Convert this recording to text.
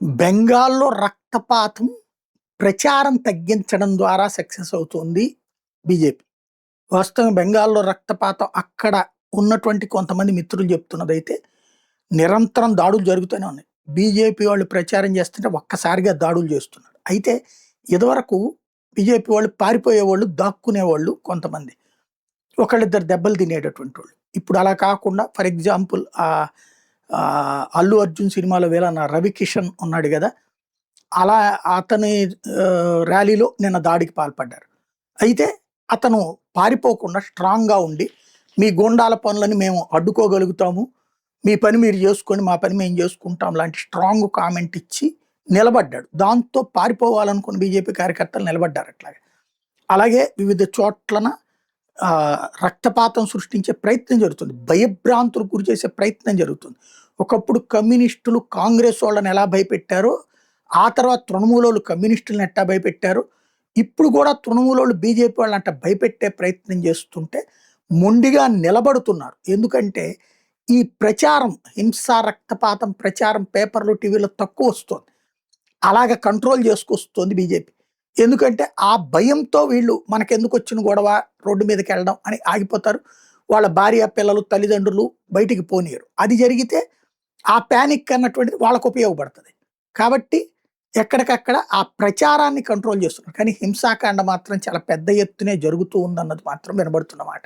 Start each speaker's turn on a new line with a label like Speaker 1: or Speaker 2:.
Speaker 1: బెంగాల్‌లో రక్తపాతం ప్రచారం తగ్గించడం ద్వారా సక్సెస్ అవుతుంది బీజేపీ. వాస్తవంగా బెంగాల్‌లో రక్తపాతం అక్కడ ఉన్నటువంటి కొంతమంది మిత్రులు చెప్తున్నదైతే నిరంతరం దాడులు జరుగుతూనే ఉన్నాయి. బీజేపీ వాళ్ళు ప్రచారం చేస్తుంటే ఒక్కసారిగా దాడులు చేస్తున్నారు. అయితే ఇదివరకు బీజేపీ వాళ్ళు పారిపోయేవాళ్ళు, దాక్కునేవాళ్ళు కొంతమంది. ఒకళ్ళిద్దరు దెబ్బలు తినేటటువంటోళ్ళు. ఇప్పుడు అలా కాకుండా ఫర్ ఎగ్జాంపుల్ 'అల్లు అర్జున్' సినిమాలో విలన్ రవికిషన్ ఉన్నాడు గదా! అలా అతని ర్యాలీలో నిన్న దాడికి పాల్పడ్డారు. అయితే అతను పారిపోకుండా స్ట్రాంగ్‌గా ఉండి, మీ గూండాల పనులని మేము అడ్డుకోగలుగుతాము. మీ పని మీరు జేసుకోండి. మా పని మేము జేసుకుంటాం లాంటి స్ట్రాంగ్ కామెంట్ ఇచ్చి నిలబడ్డాడు. దాంతో పారిపోవాలనుకున్న బీజేపీ కార్యకర్తలు నిలబడ్డారు అట్లాగే. అలాగే వివిధ చోట్లన రక్తపాతం సృష్టించే ప్రయత్నం జరుగుతుంది. భయభ్రాంతులకు గురి చేసే ప్రయత్నం జరుగుతుంది. ఒకప్పుడు కమ్యూనిస్టులు కాంగ్రెస్ వాళ్ళని ఎలా భయపెట్టారో, ఆ తర్వాత తృణమూలోళ్ళు కమ్యూనిస్టులను ఎట్టా భయపెట్టారో, ఇప్పుడు కూడా తృణమూలోళ్ళు బీజేపీ వాళ్ళని అట్ట భయపెట్టే ప్రయత్నం చేస్తుంటే మొండిగా నిలబడుతున్నారు. ఎందుకంటే ఈ ప్రచారం హింస, రక్తపాతం ప్రచారం పేపర్లు, టీవీలో తక్కువ వస్తోంది. అలాగ కంట్రోల్ చేసుకొస్తుంది బీజేపీ. ఎందుకంటే ఆ భయంతో వీళ్ళు మనకెందుకొచ్చిన గొడవ, రోడ్డు మీదకెళ్ళడం అని ఆగిపోతారు. వాళ్ళ భార్య, పిల్లలు, తల్లిదండ్రులు బయటికి పోనీయరు. అది జరిగితే ఆ పానిక్ అన్నటువంటిది వాళ్ళకు ఉపయోగపడుతది. కాబట్టి ఎక్కడికక్కడ ఆ ప్రచారాన్ని కంట్రోల్ చేస్తున్నారు. కానీ హింసాకాండ మాత్రం చాలా పెద్ద ఎత్తునే జరుగుతూ ఉందన్నది మాత్రం వినబడుతున్నమాట.